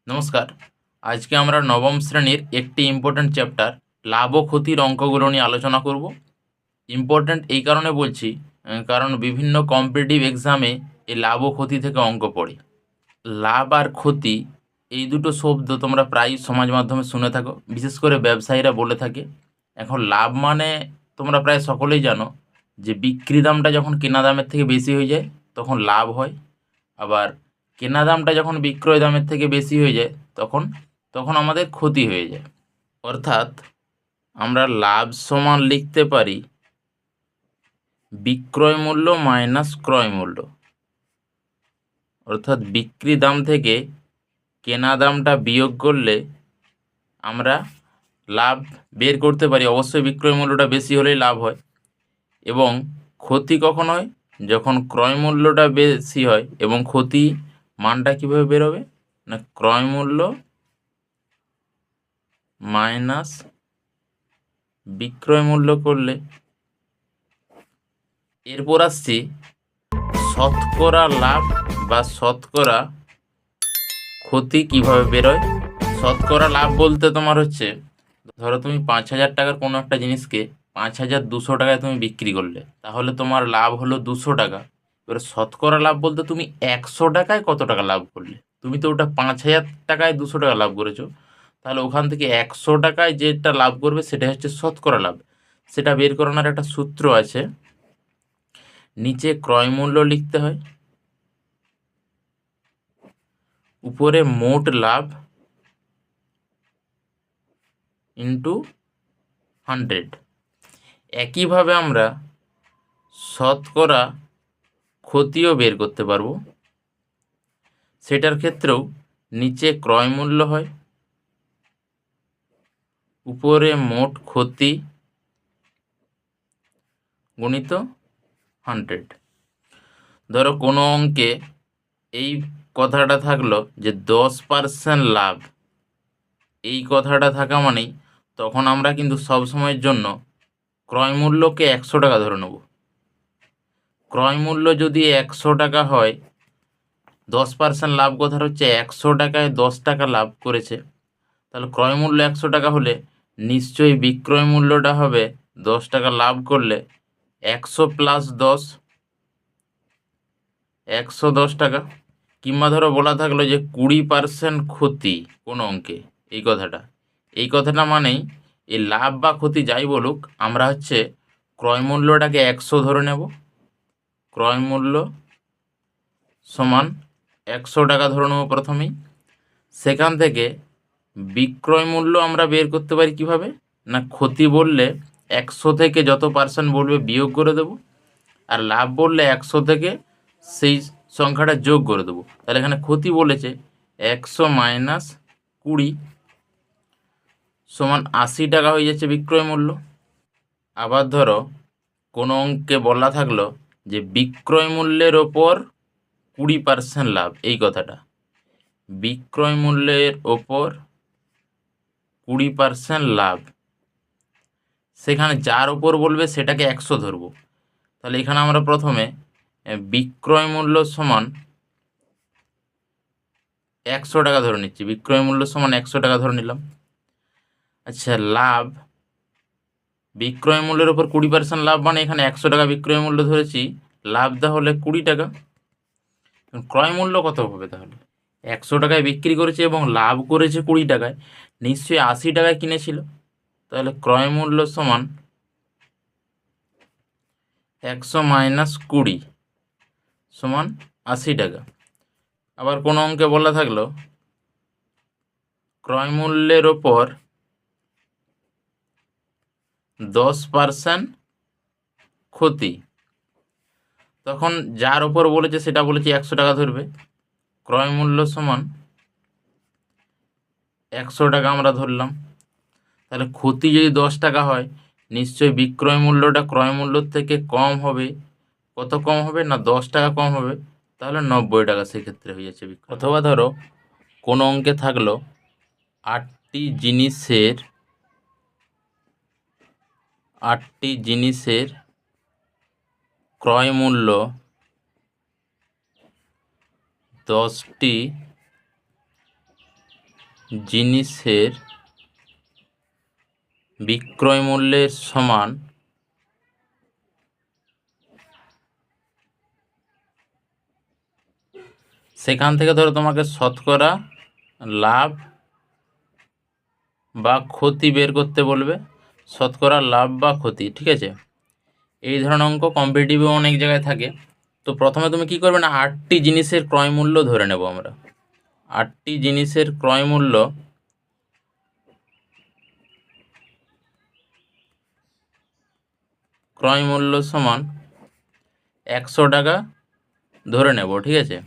নমস্কার। আজকে আমরা নবম শ্রেণীর একটি ইম্পর্ট্যান্ট চ্যাপ্টার লাভ ও ক্ষতির অঙ্কগুলো নিয়ে আলোচনা করব। ইম্পর্ট্যান্ট এই কারণে বলছি কারণ বিভিন্ন কম্পিটিটিভ এক্সামে এই লাভ ও ক্ষতি থেকে অঙ্ক পড়ে। লাভ আর ক্ষতি এই দুটো শব্দ তোমরা প্রায় সমাজ মাধ্যমে শুনে থাকো, বিশেষ করে ব্যবসায়ীরা বলে থাকে। এখন লাভ মানে তোমরা প্রায় সকলেই জানো যে বিক্রি দামটা যখন কেনা দামের থেকে বেশি হয়ে যায় তখন লাভ হয়। আবার কেনা দামটা যখন বিক্রয় দামের থেকে বেশি হয়ে যায় তখন তখন আমাদের ক্ষতি হয়ে যায়। অর্থাৎ আমরা লাভ সমান লিখতে পারি বিক্রয় মূল্য মাইনাস ক্রয় মূল্য। অর্থাৎ বিক্রি দাম থেকে কেনা দামটা বিয়োগ করলে আমরা লাভ বের করতে পারি। অবশ্যই বিক্রয় মূল্যটা বেশি হলেই লাভ হয়। এবং ক্ষতি কখন হয়? যখন ক্রয় মূল্যটা বেশি হয়। এবং ক্ষতি মানটা কীভাবে বেরোবে না, ক্রয় মূল্য মাইনাস বিক্রয় মূল্য করলে। এরপর আসছি শতকরা লাভ বা শতকরা ক্ষতি কিভাবে বেরোয়। শতকরা লাভ বলতে তোমার হচ্ছে, ধরো তুমি 5,000 টাকার কোনো একটা জিনিসকে 5,200 টাকায় তুমি বিক্রি করলে, তাহলে তোমার লাভ হলো 200 টাকা। এবার শতকরা লাভ বলতে তুমি 100 টাকায় কত টাকা লাভ করলে। তুমি তো ওটা 5,000 টাকায় 200 টাকা লাভ করেছো, তাহলে ওখান থেকে 100 টাকায় যেটা লাভ করবে সেটা হচ্ছে শতকরা লাভ। সেটা বের করানোর একটা সূত্র আছে। নিচে ক্রয় মূল্য লিখতে হয়, উপরে মোট লাভ ইন্টু 100। একইভাবে আমরা শতকরা ক্ষতিও বের করতে পারবো। সেটার ক্ষেত্রেও নিচে ক্রয় মূল্য হয়, উপরে মোট ক্ষতি গুণিত 100। ধরো কোনো অঙ্কে এই কথাটা থাকলো যে 10% লাভ, এই কথাটা থাকা মানেই তখন আমরা কিন্তু সব সময়ের জন্য ক্রয় মূল্যকে 100 টাকা ধরে নেব। ক্রয় মূল্য যদি 100 টাকা হয়, 10% লাভ কথার হচ্ছে 100 টাকায় 10 টাকা লাভ করেছে, তাহলে ক্রয় মূল্য 100 টাকা হলে নিশ্চয়ই বিক্রয় মূল্যটা হবে 10 টাকা লাভ করলে 100 প্লাস 10, 110 টাকা। কিংবা ধরো বলা থাকলো যে 20% ক্ষতি কোনো অঙ্কে, এই কথাটা মানেই এই লাভ বা ক্ষতি যাই বলুক, আমরা হচ্ছে ক্রয় মূল্যটাকে 100 ধরে নেব। ক্রয় মূল্য সমান 100 টাকা ধরে নেব প্রথমেই। সেখান থেকে বিক্রয় মূল্য আমরা বের করতে পারি কিভাবে না, ক্ষতি বললে 100 থেকে যত পার্সেন্ট বলবে বিয়োগ করে দেব, আর লাভ বললে 100 থেকে সেই সংখ্যাটা যোগ করে দেবো। তাহলে এখানে ক্ষতি বলেছে 100 মাইনাস 20 সমান 80 টাকা হয়ে যাচ্ছে বিক্রয় মূল্য। আবার ধরো কোনো অঙ্কে বলা থাকলো যে বিক্রয় মূল্যের ওপর 20% লাভ, এই কথাটা বিক্রয় মূল্যের ওপর 20% লাভ, সেখানে যার ওপর বলবে সেটাকে 100 ধরবো। তাহলে এখানে আমরা প্রথমে বিক্রয় মূল্য সমান 100 টাকা ধরে নিচ্ছি। বিক্রয় মূল্য সমান 100 টাকা ধরে নিলাম। আচ্ছা, লাভ বিক্রয় মূল্যের ওপর 20% লাভ মানে এখানে 100 টাকা বিক্রয় মূল্য ধরেছি, লাভ তাহলে 20 টাকা। ক্রয় মূল্য কত হবে? তাহলে 100 টাকায় বিক্রি করেছে এবং লাভ করেছে 20 টাকায়, নিশ্চয়ই 80 টাকায় কিনেছিল। তাহলে ক্রয় মূল্য সমান 100 মাইনাস 20 সমান 80 টাকা। আবার কোনো অঙ্কে বলা থাকলো ক্রয় মূল্যের ওপর 10% ক্ষতি, তখন যার ওপর বলেছে সেটা বলেছি 100 টাকা ধরবে। ক্রয় মূল্য সমান 100 টাকা আমরা ধরলাম। তাহলে ক্ষতি যদি 10 টাকা হয়, নিশ্চয়ই বিক্রয় মূল্যটা ক্রয় মূল্যর থেকে কম হবে। কত কম হবে না, 10 টাকা কম হবে। তাহলে 90 টাকা সেক্ষেত্রে হয়ে যাচ্ছে বিক্রয়। অথবা ধরো কোনো অঙ্কে থাকলো 8টি জিনিসের ক্রয় মূল্য 10টি জিনিসের বিক্রয় মূল্যের সমান সেখান থেকে ধরো তোমাকে শতকরা লাভ বা ক্ষতি বের করতে বলবে, শতকরা লাভ বা ক্ষতি, ঠিক আছে। এই ধরনের অঙ্ক কম্পিটিটিভে অনেক জায়গায় থাকে। তো প্রথমে তুমি কি করবে না, 8টি জিনিসের ক্রয় মূল্য ধরে নেব আমরা। 8টি জিনিসের ক্রয় মূল্য সমান 100 টাকা ধরে নেব, ঠিক আছে।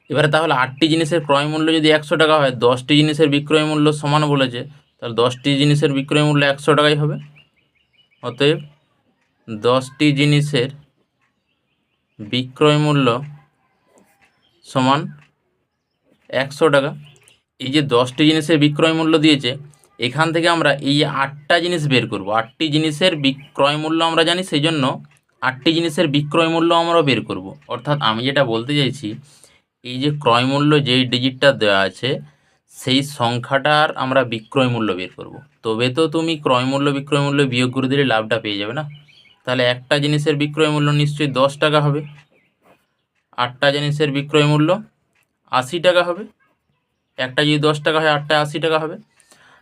এবারে তাহলে 8টি জিনিসের ক্রয় মূল্য যদি 100 টাকা হয়, 10টি জিনিসের বিক্রয় মূল্য সমান বলেছে, তাহলে 10টি জিনিসের বিক্রয় মূল্য 100 টাকাই হবে। অতএব 10টি জিনিসের বিক্রয় মূল্য সমান 100 টাকা। এই যে 10টি জিনিসের বিক্রয় মূল্য দিয়েছে, এখান থেকে আমরা এই 8টা জিনিস বের করব। 8টি জিনিসের বিক্রয় মূল্য আমরা জানি, সেই জন্য 8টি জিনিসের বিক্রয় মূল্য আমরা বের করব। অর্থাৎ আমি যেটা বলতে চাইছি, এই যে ক্রয় মূল্য যেই ডিজিটটা দেওয়া আছে, সেই সংখ্যাটার আমরা বিক্রয় মূল্য বের করব। তবে তো তুমি ক্রয় মূল্য বিক্রয় মূল্য বিয়োগ করে দিলে লাভটা পেয়ে যাবে না। তাহলে একটা জিনিসের বিক্রয় মূল্য নিশ্চয়ই 10 টাকা হবে, 8টা জিনিসের বিক্রয় মূল্য 80 টাকা হবে। একটা যদি 10 টাকা হয়, 8টা 80 টাকা হবে।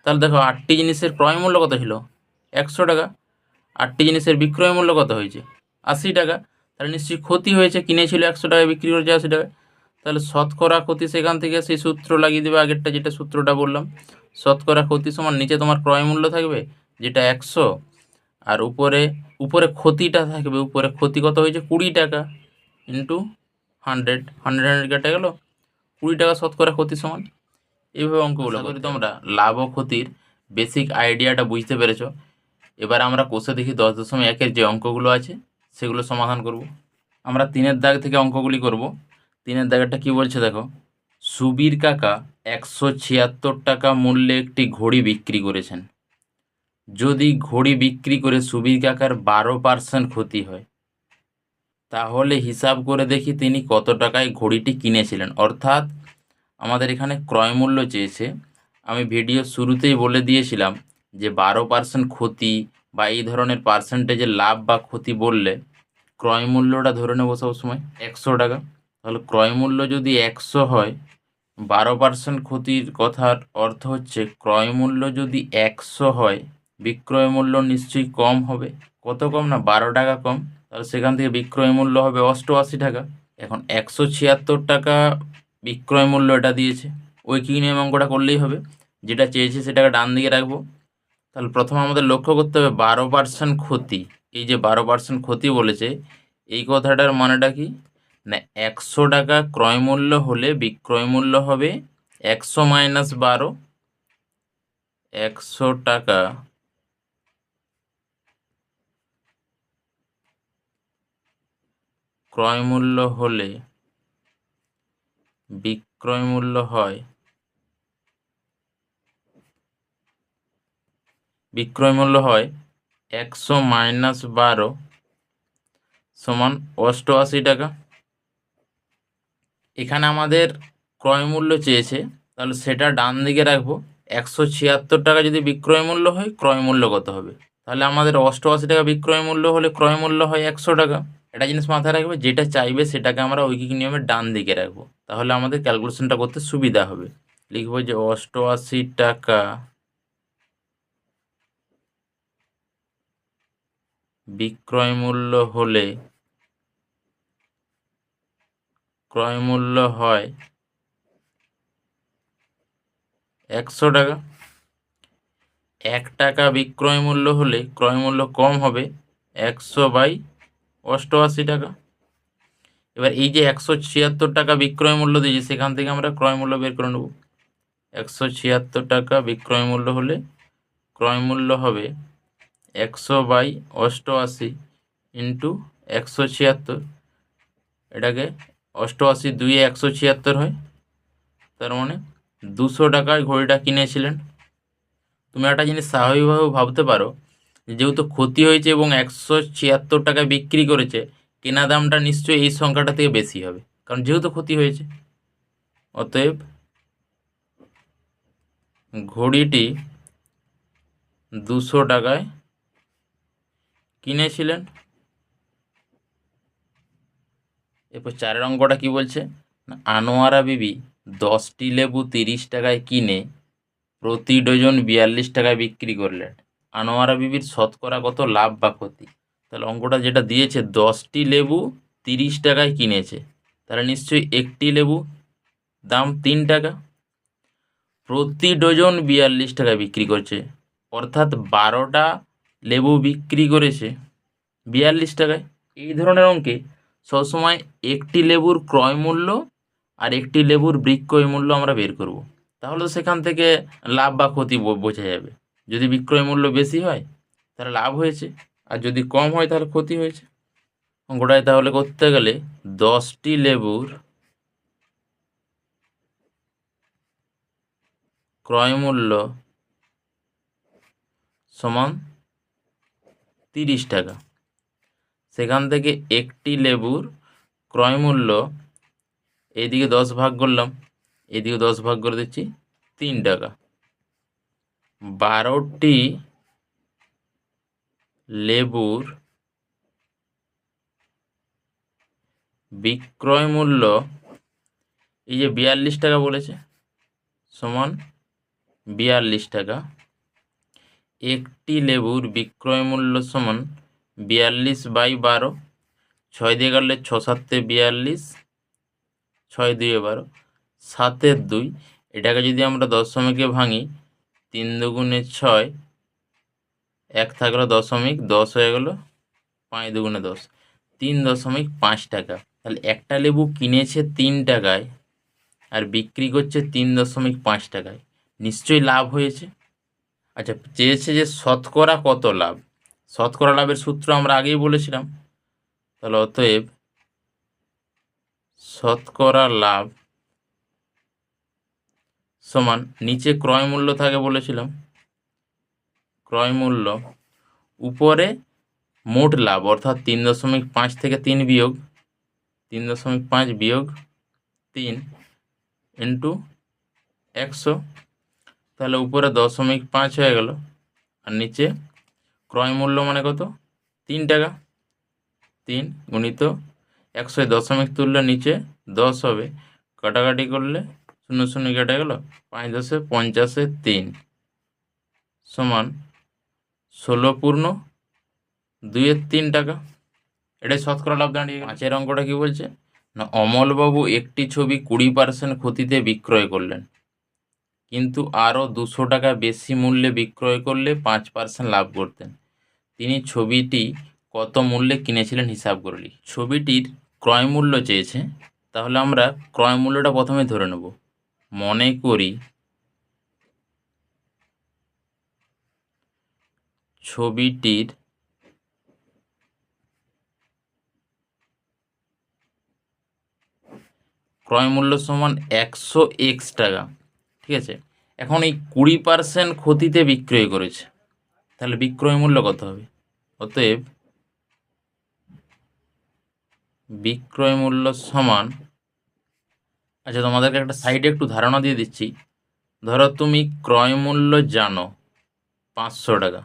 তাহলে দেখো 8টি জিনিসের ক্রয় মূল্য কত ছিল, 100 টাকা। 8টি জিনিসের বিক্রয় মূল্য কত হয়েছে, 80 টাকা। তাহলে নিশ্চয়ই ক্ষতি হয়েছে, কিনেছিল 100 টাকায়, বিক্রি করেছে 80 টাকায়। তাহলে শতকরা ক্ষতি, সেখান থেকে সেই সূত্র লাগিয়ে দেবে, আগেরটা যেটা সূত্রটা বললাম। শতকরা ক্ষতি সমান নিচে তোমার ক্রয় মূল্য থাকবে যেটা 100, আর উপরে উপরে ক্ষতিটা থাকবে। উপরে ক্ষতি কত হয়েছে, 20 টাকা ইন্টু 100, 100 কেটে গেল, 20 টাকা শতকরা ক্ষতি সমান। এইভাবে অঙ্কগুলো করি। তোমরা লাভ ও ক্ষতির বেসিক আইডিয়াটা বুঝতে পেরেছো। এবার আমরা কোষে দেখি 10.1-এর যে অঙ্কগুলো আছে সেগুলো সমাধান করব। আমরা 3-এর দাগ থেকে অঙ্কগুলি করব। 3-এর দাগেরটা কি বলছে দেখো, সুবীর কাকা 176 টাকা মূল্যে একটি ঘড়ি বিক্রি করেছেন। যদি ঘড়ি বিক্রি করে সুবীর কাকার 12% ক্ষতি হয়, তাহলে হিসাব করে দেখি তিনি কত টাকায় ঘড়িটি কিনেছিলেন। অর্থাৎ আমাদের এখানে ক্রয় মূল্য চেয়েছে। আমি ভিডিও শুরুতেই বলে দিয়েছিলাম যে 12% ক্ষতি বা এই ধরনের পার্সেন্টেজের লাভ বা ক্ষতি বললে ক্রয় মূল্যটা ধরে নেব সবসময় 100 টাকা। তাহলে ক্রয় মূল্য যদি 100 হয়, 12% ক্ষতির কথার অর্থ হচ্ছে ক্রয় মূল্য যদি 100 হয়, বিক্রয় মূল্য নিশ্চয়ই কম হবে। কত কম না, 12 টাকা কম। তাহলে সেখান থেকে বিক্রয় মূল্য হবে 88 টাকা। এখন 176 টাকা বিক্রয় মূল্য এটা দিয়েছে, ওই কি নিয়ম অঙ্কটা করলেই হবে। যেটা চেয়েছে সেটাকে ডান দিকে রাখবো। তাহলে প্রথমে আমাদের লক্ষ্য করতে হবে 12% ক্ষতি। এই যে 12% ক্ষতি বলেছে, এই কথাটার মানেটা কি না, 100 টাকা ক্রয় মূল্য হলে বিক্রয় মূল্য হবে 100 মাইনাস 12। 100 টাকা ক্রয় মূল্য হলে বিক্রয় মূল্য হয়, বিক্রয় মূল্য হয় 100 মাইনাস 12 সমান 88 টাকা। এখানে আমাদের ক্রয় মূল্য চেয়েছে, তাহলে সেটা ডান দিকে রাখবো। 176 টাকা যদি বিক্রয় মূল্য হয়, ক্রয় মূল্য কত হবে? তাহলে আমাদের 88 টাকা বিক্রয় মূল্য হলে ক্রয় মূল্য হয় 100 টাকা। এটা জিনিস মাথায় রাখবে, যেটা চাইবে সেটাকে আমরা ঐকিক নিয়মের ডান দিকে রাখবো, তাহলে আমাদের ক্যালকুলেশনটা করতে সুবিধা হবে। লিখবো যে 88 টাকা বিক্রয় মূল্য হলে ক্রয় মূল্য হয় 100 টাকা। 1 টাকা বিক্রয় মূল্য হলে ক্রয় মূল্য কম হবে 100/88 টাকা। এবার এই যে 176 টাকা বিক্রয় মূল্য দিয়েছে, সেখান থেকে আমরা ক্রয় মূল্য বের করে নেব। 176 টাকা বিক্রয় মূল্য হলে ক্রয় মূল্য হবে 100/88 ইন্টু 176। এটাকে 88 2-এ 176 হয়, তার মানে 200 টাকায় ঘড়িটা কিনেছিলেন। তুমি একটা জিনিস স্বাভাবিকভাবে ভাবতে পারো, যেহেতু ক্ষতি হয়েছে এবং 176 টাকায় বিক্রি করেছে, কেনা দামটা নিশ্চয়ই এই সংখ্যাটা থেকে বেশি হবে, কারণ যেহেতু ক্ষতি হয়েছে। অতএব ঘড়িটি 200 টাকায় কিনেছিলেন। এরপর 4 অঙ্কটা কি বলছে না, আনোয়ারা বিবি 10টি লেবু 30 টাকায় কিনে প্রতি ডজন 42 টাকায় বিক্রি করলেন। আনোয়ারা বিবির শতকরা কত লাভ বা ক্ষতি? তাহলে অঙ্কটা যেটা দিয়েছে 10টি লেবু 30 টাকায় কিনেছে, তাহলে নিশ্চয়ই একটি লেবু দাম 3 টাকা, প্রতি ডজন 42 টাকায় বিক্রি করছে, অর্থাৎ 12টা লেবু বিক্রি করেছে 42 টাকায়। এই ধরনের অঙ্কে সবসময় একটি লেবুর ক্রয় মূল্য আর একটি লেবুর বিক্রয় মূল্য আমরা বের করব। তাহলে তো সেখান থেকে লাভ বা ক্ষতি বোঝা যাবে। যদি বিক্রয় মূল্য বেশি হয় তাহলে লাভ হয়েছে, আর যদি কম হয় তাহলে ক্ষতি হয়েছে। অঙ্কটায় তাহলে করতে গেলে 10টি লেবুর ক্রয় মূল্য সমান 30 টাকা, সেখান থেকে একটি লেবুর ক্রয় মূল্য, এইদিকে 10 ভাগ করলাম, এদিকে 10 ভাগ করে দিচ্ছি 3 টাকা, 12টি লেবুর বিক্রয় মূল্য, এই যে 42 টাকা বলেছে, সমান 42 টাকা, একটি লেবুর বিক্রয় মূল্য সমান 42/12, 6 দিয়ে কাটলে 6 7 42, 6 2 12, 7 2। এটাকে যদি আমরা দশমিকে ভাঙি, 3 দুগুণে 6, 1 থাকলো দশমিক, 10 হয়ে গেল, 5 দুগুণে 10, 3.5 টাকা। তাহলে একটা লেবু কিনেছে 3 টাকায় আর বিক্রি করছে 3.5 টাকায়, নিশ্চয়ই লাভ হয়েছে। আচ্ছা, চেয়েছে যে শতকরা কত লাভ। শতকরা লাভের সূত্র আমরা আগেই বলেছিলাম, তাহলে অতএব শতকরা লাভ সমান, নিচে ক্রয় মূল্য থাকে বলেছিলাম, ক্রয় মূল্য উপরে মোট লাভ, অর্থাৎ 3.5 থেকে 3 বিয়োগ 3.5 বিয়োগ 3 ইন্টু 100, তাহলে উপরে 0.5 হয়ে গেল, আর নিচে ক্রয় মূল্য মানে কত 3 টাকা, 3 গুণিত 100, দশমিক তুললে নিচে 10 হবে, কাটাকাটি করলে 0 0 কেটে গেল, 5 10 50 3 সমান 16/2 টাকা। এটাই শতকরা লাভ দাঁড়িয়ে গেল। 5 অঙ্কটা কি বলছে না, অমলবাবু একটি ছবি 20% ক্ষতিতে বিক্রয় করলেন, কিন্তু আরও 200 টাকা বেশি মূল্যে বিক্রয় করলে 5% লাভ করতেন। তিনি ছবিটি কত মূল্যে কিনেছিলেন হিসাব করে লিখি। ছবিটির ক্রয় মূল্য চেয়েছে, তাহলে আমরা ক্রয় মূল্যটা প্রথমে ধরে নেব। মনে করি ছবিটির ক্রয় মূল্য সমান 100x টাকা, ঠিক আছে। এখন এই 20% ক্ষতিতে বিক্রয় করেছে, তাহলে বিক্রয় মূল্য কত হবে? অতএব বিক্রয় মূল্য সমান, আচ্ছা তোমাদেরকে একটা সাইডে একটু ধারণা দিয়ে দিচ্ছি। ধরো তুমি ক্রয় মূল্য জানো 500 টাকা,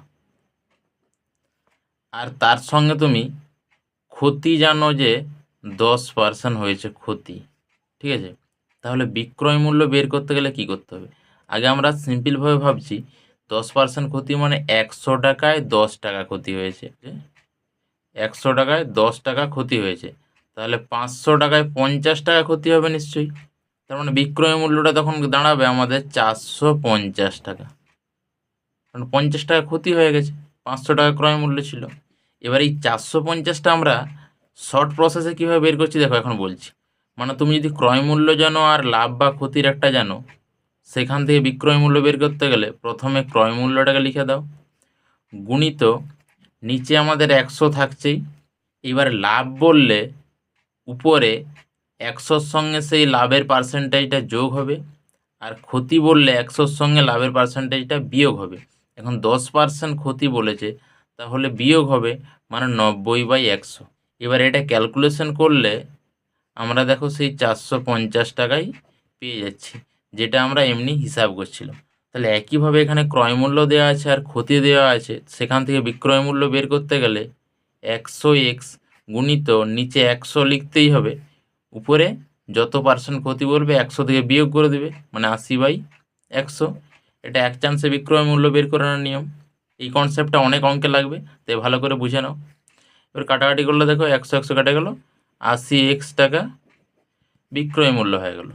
আর তার সঙ্গে তুমি ক্ষতি জানো যে 10% হয়েছে ক্ষতি, ঠিক আছে। তাহলে বিক্রয় মূল্য বের করতে গেলে কি করতে হবে? আগে আমরা সিম্পলভাবে ভাবছি 10% ক্ষতি মানে 100 টাকায় 10 টাকা ক্ষতি হয়েছে, 100 টাকায় 10 টাকা ক্ষতি হয়েছে, তাহলে 500 টাকায় 50 টাকা ক্ষতি হবে নিশ্চয়ই। তার মানে বিক্রয় মূল্যটা তখন দাঁড়াবে আমাদের 450 টাকা, কারণ 50 টাকা ক্ষতি হয়ে গেছে, 500 টাকা ক্রয় মূল্য ছিল। এবার এই 450টা আমরা শর্ট প্রসেসে কীভাবে বের করছি দেখো, এখন বলছি। মানে তুমি যদি ক্রয় মূল্য জানো আর লাভ বা ক্ষতির একটা জানো, সেখান থেকে বিক্রয় মূল্য বের করতে গেলে প্রথমে ক্রয় মূল্যটাকে লিখে দাও, গুণিত নিচে আমাদের 100 থাকছেই। এবার লাভ বললে উপরে 100-র সঙ্গে সেই লাভের পার্সেন্টেজটা যোগ হবে, আর ক্ষতি বললে 100-র সঙ্গে লাভের পার্সেন্টেজটা বিয়োগ হবে। এখন 10% ক্ষতি বলেছে, তাহলে বিয়োগ হবে মানে 90/100। এবার এটা ক্যালকুলেশন করলে আমরা দেখো সেই 450 টাকাই পেয়ে যাচ্ছি, যেটা আমরা এমনি হিসাব করছিলাম। তাহলে একইভাবে এখানে ক্রয় মূল্য দেওয়া আছে আর ক্ষতি দেওয়া আছে, সেখান থেকে বিক্রয় মূল্য বের করতে গেলে 100x গুণিত নিচে 100 লিখতেই হবে, উপরে যত পার্সেন্ট ক্ষতি বলবে 100 থেকে বিয়োগ করে দেবে, মানে 80/100। এটা এক চান্সে বিক্রয় মূল্য বের করানোর নিয়ম। এই কনসেপ্টটা অনেক অঙ্কে লাগবে, তাই ভালো করে বুঝে নাও। এবার কাটাকাটি করলে দেখো 100 কেটে গেল, 80x টাকা বিক্রয় মূল্য হয়ে গেল।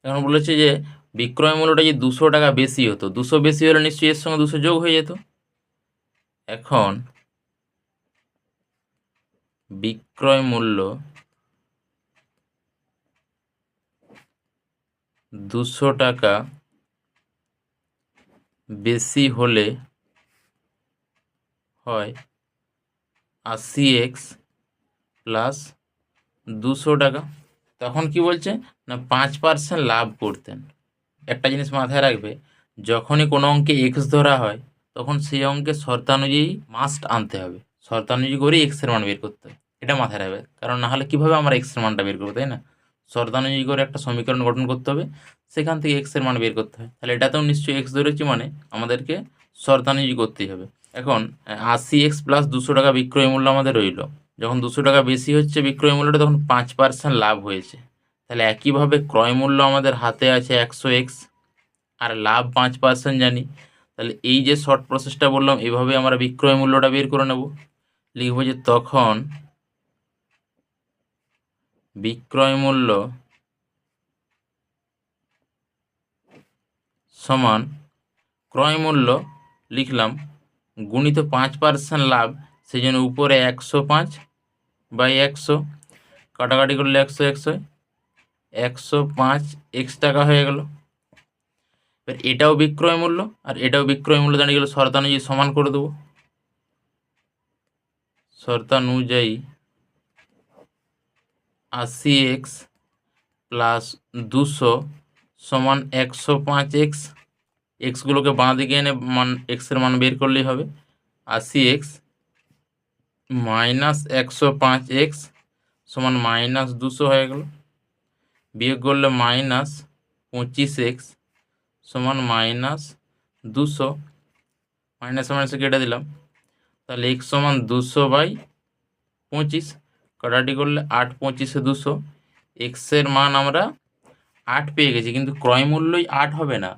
এখন বলেছে যে বিক্রয় মূল্যটা যে 200 টাকা বেশি হতো, 200 বেশি হলে নিশ্চয়ই এর সঙ্গে 200 যোগ হয়ে যেত। এখন বিক্রয় মূল্য 200 টাকা বেশি হলে হয় 80x প্লাস 200 টাকা। তখন কি বলছে না 5% লাভ করতেন। একটা জিনিস মাথায় রাখবে, যখনই কোনো অঙ্কে এক্স ধরা হয় তখন সেই অঙ্কে শর্তানুযায়ী মাস্ট আনতে হবে, শর্তানুযায়ী করেই এক্সের মান বের করতে হবে, এটা মাথায় রাখবে। কারণ না হলে কীভাবে আমরা এক্সের মানটা বের করবো, তাই না? শর্তানুযায়ী করে একটা সমীকরণ গঠন করতে হবে, সেখান থেকে এক্সের মান বের করতে হয়। তাহলে এটাতেও নিশ্চয়ই এক্স ধরেছি, মানে আমাদেরকে শর্তানুযায়ী করতেই হবে। এখন 80x প্লাস 200 টাকা বিক্রয় মূল্য আমাদের রইল। যখন 200 টাকা বেশি হচ্ছে বিক্রয় মূল্যটা, তখন 5% লাভ হয়েছে। তাহলে একইভাবে ক্রয় মূল্য আমাদের হাতে আছে 100x, আর লাভ 5% জানি। তাহলে এই যে শর্ট প্রসেসটা বললাম, এভাবে আমরা বিক্রয় মূল্যটা বের করে নেব। লিখব যে তখন বিক্রয় মূল্য সমান ক্রয় মূল্য লিখলাম গুণিত 5% লাভ, সেই জন্য উপরে 105/100, কাটাকাটি করলে 105x টাকা হয়ে গেল। এবার এটাও বিক্রয় মূল্য আর এটাও বিক্রয় মূল্য জানিয়ে গেল, শর্তানুযায়ী সমান করে দেবো। শর্তানুযায়ী 80x প্লাস 200 সমান 105x। এক্সগুলোকে বাঁ দিকে এনে এক্সের মান বের করলেই হবে। 80x মাইনাস 105x সমান -200 হয়ে গেল। বিয়োগ করলে -25x সমান -200, মাইনাসে মাইনাসে কেটে দিলাম। তাহলে x সমান 200/25, কাটাটি করলে 8×25 200। এক্সের মান আমরা 8 পেয়ে গেছি, কিন্তু ক্রয় মূল্যই 8 হবে না,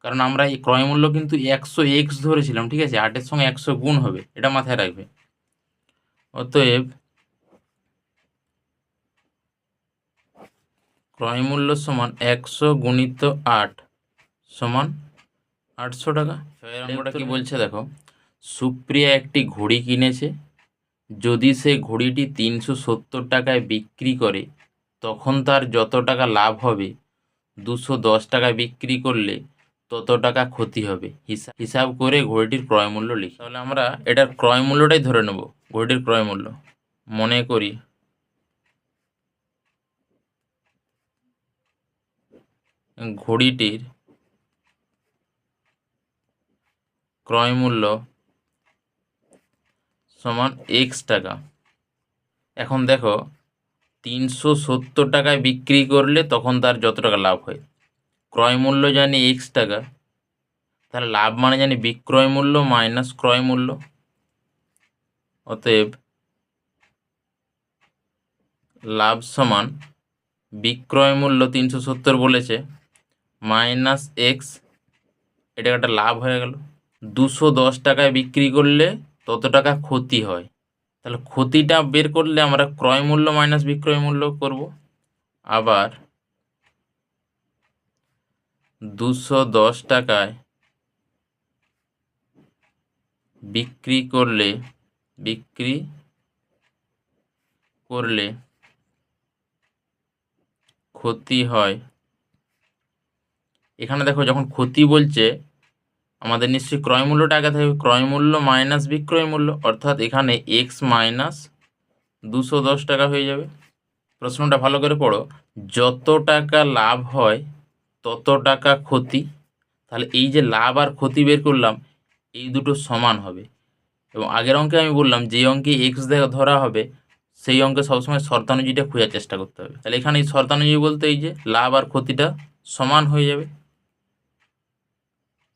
কারণ আমরা এই ক্রয় মূল্য কিন্তু 100x ধরেছিলাম, ঠিক আছে? 8-এর সঙ্গে 100 গুণ হবে, এটা মাথায় রাখবে। অতএব ক্রয় মূল্য সমান 100 গুণিত 8 সমান 800 টাকা। অঙ্কটা কি বলছে দেখো, সুপ্রিয়া একটি ঘড়ি কিনেছে, যদি সে ঘড়িটি 370 টাকায় বিক্রি করে তখন তার যত টাকা লাভ হবে, 210 টাকায় বিক্রি করলে তত টাকা ক্ষতি হবে। হিসাব করে ঘড়িটির ক্রয় মূল্য লিখি। তাহলে আমরা এটার ক্রয় মূল্যটাই ধরে নেব, ঘড়িটির ক্রয় মূল্য। মনে করি ঘড়িটির ক্রয় মূল্য সমান এক্স টাকা। এখন দেখো 370 টাকায় বিক্রি করলে তখন তার যত টাকা লাভ হয়, ক্রয় মূল্য জানি এক্স টাকা, তাহলে লাভ মানে জানি বিক্রয় মূল্য মাইনাস ক্রয় মূল্য। অতএব লাভ সমান বিক্রয় মূল্য 370 বলেছে মাইনাস এক্স, এটা একটা লাভ হয়ে গেল। 210 টাকায় বিক্রি করলে তত টাকা ক্ষতি হয়, তাহলে ক্ষতিটা বের করলে আমরা ক্রয় মূল্য মাইনাস বিক্রয় মূল্য করব। আবার 210 টাকায় বিক্রি করলে ক্ষতি হয়। এখানে দেখো যখন ক্ষতি বলছে আমাদের নিশ্চয়ই ক্রয় মূল্যটা আগে থাকবে, ক্রয় মূল্য মাইনাস বিক্রয় মূল্য, অর্থাৎ এখানে এক্স মাইনাস 210 টাকা হয়ে যাবে। প্রশ্নটা ভালো করে পড়ো, যত টাকা লাভ হয় তত টাকা ক্ষতি। তাহলে এই যে লাভ আর ক্ষতি বের করলাম, এই দুটো সমান হবে। এবং আগের অঙ্কে আমি বললাম যে অঙ্কে এক্স ধরা হবে সেই অঙ্কে সবসময় শর্তানুযায়ীটা খোঁজার চেষ্টা করতে হবে। তাহলে এখানে এই শর্তানুযায়ী বলতে এই যে লাভ আর ক্ষতিটা সমান হয়ে যাবে,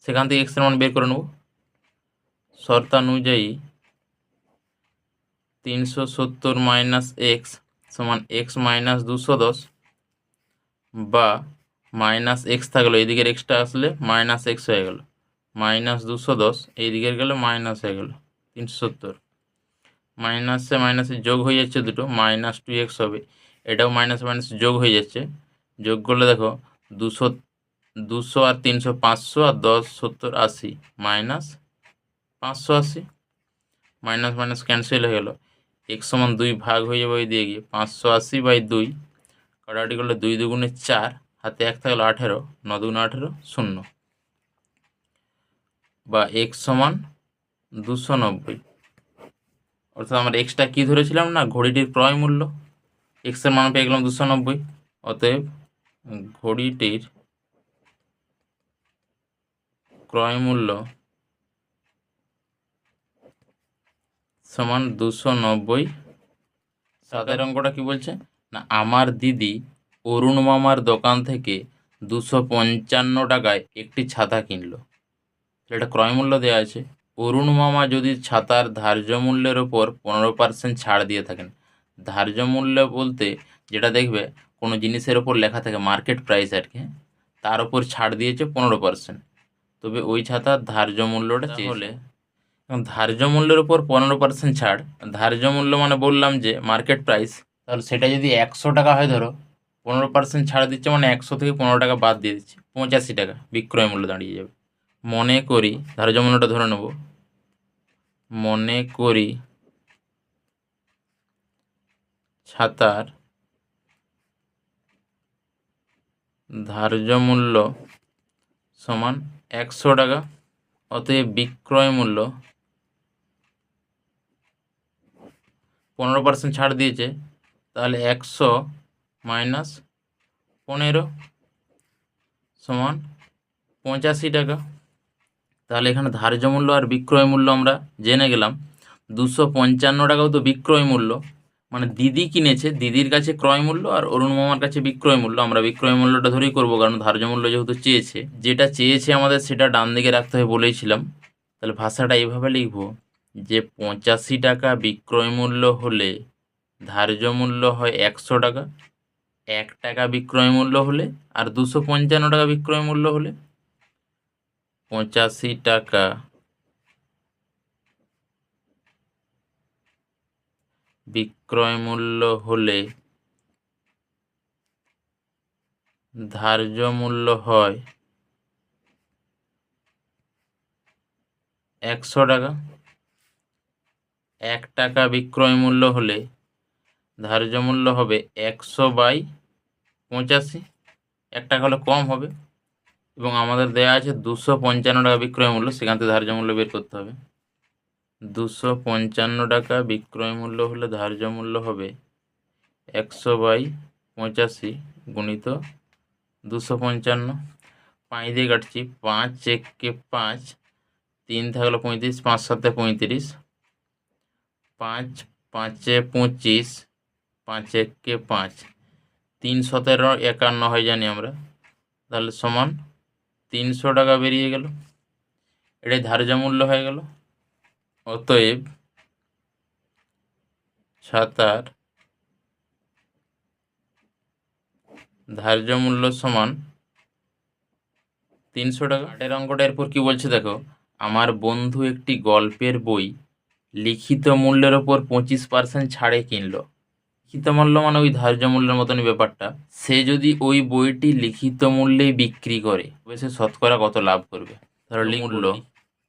সেখান থেকে এক্সের মান বের করে নেব। শর্তানুযায়ী 370 মাইনাস এক্স সমান এক্স মাইনাস 210, বা মাইনাস এক্স থাকলো, এদিকের এক্সটা আসলে মাইনাস এক্স হয়ে গেল, মাইনাস 210 এই দিকের গেলে মাইনাস হয়ে গেল 370, মাইনাসে মাইনাসে যোগ হয়ে যাচ্ছে দুটো, মাইনাস 2x হবে, এটাও মাইনাস মাইনাস যোগ হয়ে যাচ্ছে, যোগ করলে দেখো 200 200 আর 300 500 আর 10 70 80, মাইনাস 580, মাইনাস মাইনাস ক্যান্সেল হয়ে গেল, x সমান 2 ভাগ হয়ে যাবে ওই দিয়ে গিয়ে 580/2, কাটাকাটি করলে 2 দুগুণে 4, হাতে 1 থাকলো 18, 9 দুগুণে 18 0, বা x সমান 290। অর্থাৎ আমরা এক্সটা কী ধরেছিলাম না, ঘড়িটির ক্রয় মূল্য, এক্সের মান পেয়ে গেলাম 290। অতএব ঘড়িটির ক্রয় মূল্য সমান 290। সাতের অঙ্কটা কি বলছে না, আমার দিদি অরুণ মামার দোকান থেকে 255 টাকায় একটি ছাতা কিনলো। এটা ক্রয় মূল্য দেওয়া আছে। অরুণ মামা যদি ছাতার ধার্য মূল্যের ওপর 15% ছাড় দিয়ে থাকেন, ধার্য মূল্য বলতে যেটা দেখবে কোনো জিনিসের ওপর লেখা থাকে মার্কেট প্রাইস আর কি, তার ওপর ছাড় দিয়েছে 15%, তবে ওই ছাতার ধার্য মূল্যটা চেয়েছে। এবং ধার্য মূল্যের উপর 15% ছাড়, ধার্য মূল্য মানে বললাম যে মার্কেট প্রাইস, তাহলে সেটা যদি 100 টাকা হয়, ধরো 15% ছাড় দিচ্ছে মানে 100 থেকে 15 টাকা বাদ দিয়ে দিচ্ছে, 85 টাকা বিক্রয় মূল্য দাঁড়িয়ে যাবে। মনে করি ধার্য মূল্যটা ধরে নেব, মনে করি ছাতার ধার্য মূল্য সমান 100 টাকা, অতএব বিক্রয় মূল্য 15% ছাড় দিয়েছে, তাহলে 100 মাইনাস 15 সমান 85 টাকা। তাহলে এখানে ধার্য মূল্য আর বিক্রয় মূল্য আমরা জেনে গেলাম। 255 টাকাও তো বিক্রয় মূল্য, মানে দিদি কিনেছে, দিদির কাছে ক্রয় মূল্য আর অরুণ মামার কাছে বিক্রয় মূল্য, আমরা বিক্রয় মূল্যটা ধরেই করবো কারণ ধার্য মূল্য যেহেতু চেয়েছে, যেটা চেয়েছে আমাদের সেটা ডান দিকে রাখতে হবে বলেইছিলাম। তাহলে ভাষাটা এইভাবে লিখব যে 85 টাকা বিক্রয় মূল্য হলে ধার্য মূল্য হয় 100 টাকা, 1 টাকা বিক্রয় মূল্য হলে আর 255 টাকা বিক্রয় মূল্য হলে 85 টাকা বিক্রয় মূল্য হলে ধার্য মূল্য হয় 100 টাকা, 1 টাকা বিক্রয় মূল্য হলে ধার্য মূল্য হবে 100/85, 1 টাকা হলে কম হবে, এবং আমাদের দেয়া আছে 255 টাকা বিক্রয় মূল্য, সেখান থেকে ধার্য মূল্য বের করতে হবে। 255 টাকা বিক্রয় মূল্য হলে ধার্য মূল্য হবে 100/85 গুণিত 255, 5 দিয়ে কাটছি, 5 একে 5, 3 থাকলো 35, 5 7 35, 5 5 25, 5 একে 5, 3 17 51 হয় জানি আমরা, তাহলে সমান 300 টাকা বেরিয়ে গেল, এটাই ধার্য মূল্য হয়ে গেল। অতএব ছাতার ধার্য মূল্য সমান 300 টাকা। 8 অঙ্কটা এরপর কি বলছে দেখো, আমার বন্ধু একটি গল্পের বই লিখিত মূল্যের ওপর 25% ছাড়ে কিনলো। লিখিত মূল্য মানে ওই ধার্য মূল্যের মতনই ব্যাপারটা, সে যদি ওই বইটি লিখিত মূল্যেই বিক্রি করে তবে সে শতকরা কত লাভ করবে। ধরো মূল্য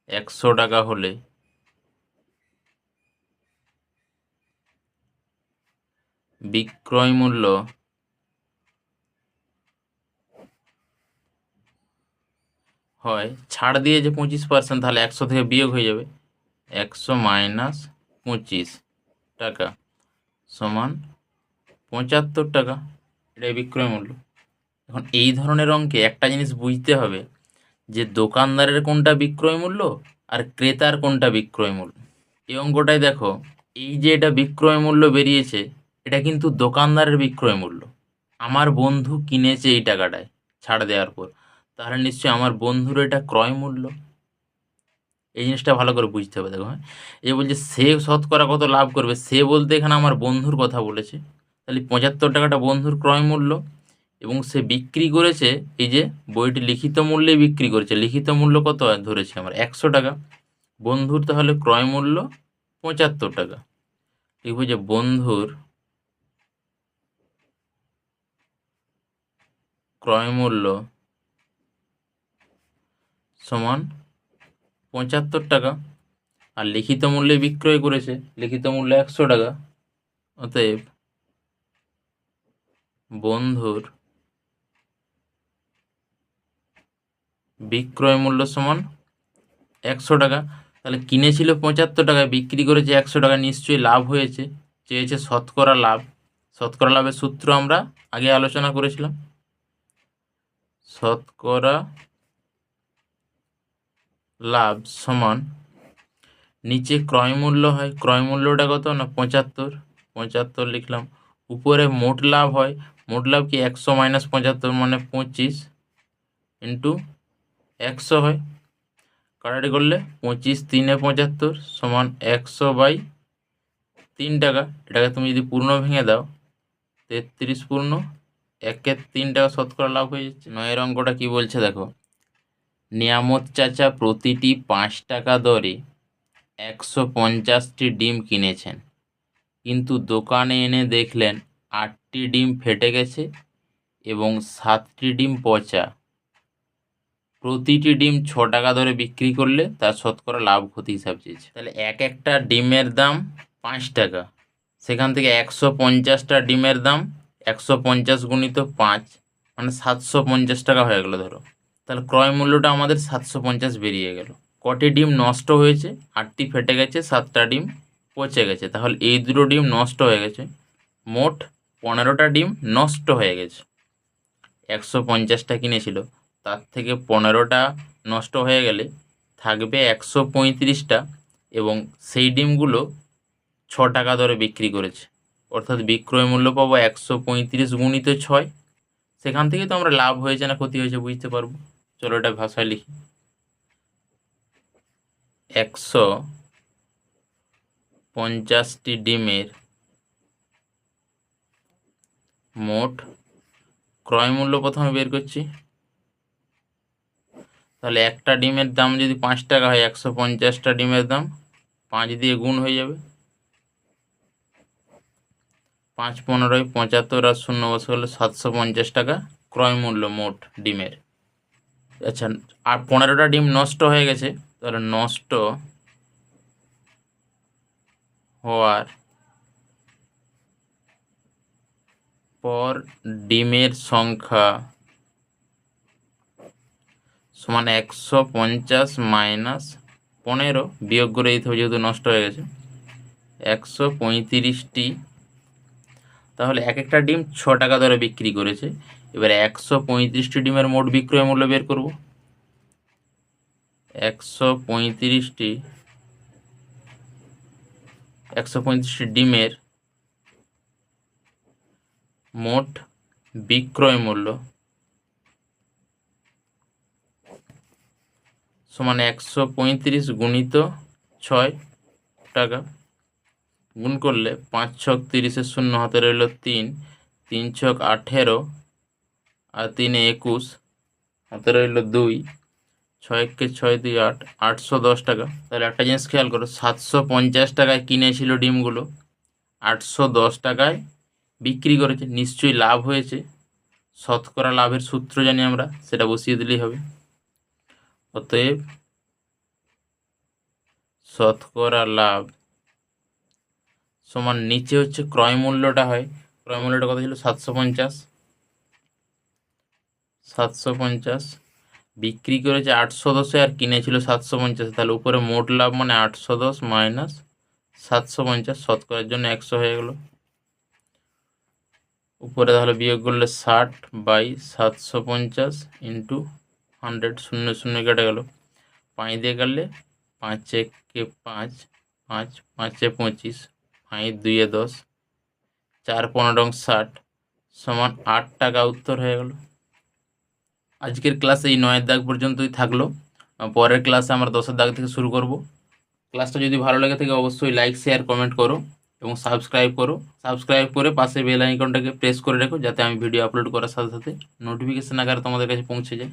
100 টাকা হলে বিক্রয় মূল্য হয়, ছাড় দিয়ে যে 25%, তাহলে 100 থেকে বিয়োগ হয়ে যাবে, 100 মাইনাস 25 টাকা সমান 75 টাকা, এটাই বিক্রয় মূল্য। এখন এই ধরনের অঙ্কে একটা জিনিস বুঝতে হবে যে দোকানদারের কোনটা বিক্রয় মূল্য আর ক্রেতার কোনটা বিক্রয় মূল্য। এই অঙ্কটাই দেখো, এই যে এটা বিক্রয় মূল্য বেরিয়েছে, এটা কিন্তু দোকানদারের বিক্রয় মূল্য, আমার বন্ধু কিনেছে এই টাকাটায় ছাড় দেওয়ার পর, তাহলে নিশ্চয়ই আমার বন্ধুর এটা ক্রয় মূল্য। এই জিনিসটা ভালো করে বুঝতে হবে। দেখো, হ্যাঁ, এই বলছে সে শতকরা কত লাভ করবে, সে বলতে এখানে আমার বন্ধুর কথা বলেছে। তাহলে 75 টাকাটা বন্ধুর ক্রয় মূল্য, এবং সে বিক্রি করেছে, এই যে বইটি লিখিত মূল্যে বিক্রি করেছে, লিখিত মূল্য কত ধরেছি আমরা 100 টাকা। বন্ধুর তাহলে ক্রয় মূল্য 75 টাকা। লিখব যে বন্ধুর ক্রয় মূল্য সমান 75 টাকা, আর লিখিত মূল্যে বিক্রয় করেছে, লিখিত মূল্য 100 টাকা। অতএব বন্ধুর বিক্রয় মূল্য সমান 100 টাকা। তাহলে কিনেছিল 75 টাকায়, বিক্রি করেছে 100 টাকা, নিশ্চয়ই লাভ হয়েছে। চেয়েছে শতকরা লাভ। শতকরা লাভের সূত্র আমরা আগে আলোচনা করেছিলাম। শতকরা লাভ সমান, নিচে ক্রয় মূল্য হয়, ক্রয় মূল্যটা কত না 75, 75 লিখলাম। উপরে মোট লাভ হয়, মোট লাভ কি 100 মাইনাস 75 মানে 25 ইন্টু 100 হয়। কাটাকাটি করলে 25 3 75 সমান 100/3 টাকা। এটাকে তুমি যদি পূর্ণ ভেঙে দাও, 33 পূর্ণ 1/3 টাকা শতকরা লাভ হয়ে যাচ্ছে। নয়ের অঙ্কটা কি বলছে দেখো, নিয়ামত চাচা প্রতিটি 5 টাকা দরে 150টি ডিম কিনেছেন, কিন্তু দোকানে এনে দেখলেন 8টি ডিম ফেটে গেছে এবং 7টি ডিম পচা। প্রতিটি ডিম 6 টাকা দরে বিক্রি করলে তার শতকরা লাভ ক্ষতি হিসাব চেয়েছে। তাহলে একটা ডিমের দাম 5 টাকা, সেখান থেকে 150টা ডিমের দাম 150 গুণিত 5 মানে 750 টাকা হয়ে গেল ধরো। তাহলে ক্রয় মূল্যটা আমাদের 750 বেরিয়ে গেল। কটি ডিম নষ্ট হয়েছে, 8টি ফেটে গেছে, 7টা ডিম পচে গেছে, তাহলে এই দুটো ডিম নষ্ট হয়ে গেছে। মোট 15টা ডিম নষ্ট হয়ে গেছে। 150টা কিনেছিল, তার থেকে 15টা নষ্ট হয়ে গেলে থাকবে 135টা, এবং সেই ডিমগুলো 6 টাকা দরে বিক্রি করেছে, অর্থাৎ বিক্রয় মূল্য পাবো 135 গুণিত 6। সেখান থেকে তো আমরা লাভ হয়েছে না ক্ষতি হয়েছে বুঝতে পারবো। চলো এটা ভাষায় লিখি। 150টি ডিমের মোট ক্রয় মূল্য প্রথমে বের করছি। তাহলে একটা ডিমের দাম যদি 5 টাকা হয়, 150টা ডিমের দাম 5 দিয়ে গুণ হয়ে যাবে। 5 15 75 আর 0 বসে গেলে 750 টাকা ক্রয় মূল্য মোট ডিমের। আচ্ছা, আর 15টা ডিম নষ্ট হয়ে গেছে, তাহলে নষ্ট হওয়ার পর ডিমের সংখ্যা সমান 150 মাইনাস 15, বিয়োগ করে দিতে হবে যেহেতু নষ্ট হয়ে গেছে, 135টি। তাহলে একটা ডিম 6 টাকা দরে বিক্রি করেছে। এবারে 135টি ডিমের মোট বিক্রয় মূল্য বের করব। 135টি ডিমের মোট বিক্রয় মূল্য সমান 135 গুণিত 6 টাকা, গুণ করলে 5 ছক 30, 0 হাতে রইল 3, 3 ছক 18 আর 3 21, হাতে রইল 2, 6 কে 6 2 8, 810 টাকা। তাহলে একটা জিনিস খেয়াল করো, 750 টাকায় কিনেছিল ডিমগুলো, 810 টাকায় বিক্রি করেছে, নিশ্চয়ই লাভ হয়েছে। শতকরা লাভের সূত্র জানি আমরা, সেটা বসিয়ে দিলেই হবে। অতএব শতকরা লাভ সমান, নিচে হচ্ছে ক্রয় মূল্যটা হয়, ক্রয় মূল্যটা কত ছিল 750, বিক্রি করেছে 810 আর কিনেছিল 750, তাহলে উপরে মোট লাভ মানে 810 মাইনাস 750, শতকরার জন্য 100 হয়ে গেল। উপরে তাহলে বিয়োগ করলে 60/750 ইন্টু 100, 0 0 কেটে গেল, 5 দিয়ে কাটলে 5 একে 5, 5 5 25, 5 2 10, 4 15 60 সমান 8 টাকা উত্তর হয়ে গেল। আজকের ক্লাস এই 9-এর দাগ পর্যন্তই থাকলো। পরের ক্লাসে আমরা 10-এর দাগ থেকে শুরু করব। ক্লাসটা যদি ভালো লেগে থাকে অবশ্যই লাইক, শেয়ার, কমেন্ট করো এবং সাবস্ক্রাইব করো। সাবস্ক্রাইব করে পাশে বেল আইকনটাকে প্রেস করে রেখো, যাতে আমি ভিডিও আপলোড করার সাথে সাথে নোটিফিকেশন আকারে তোমাদের কাছে পৌঁছে যায়।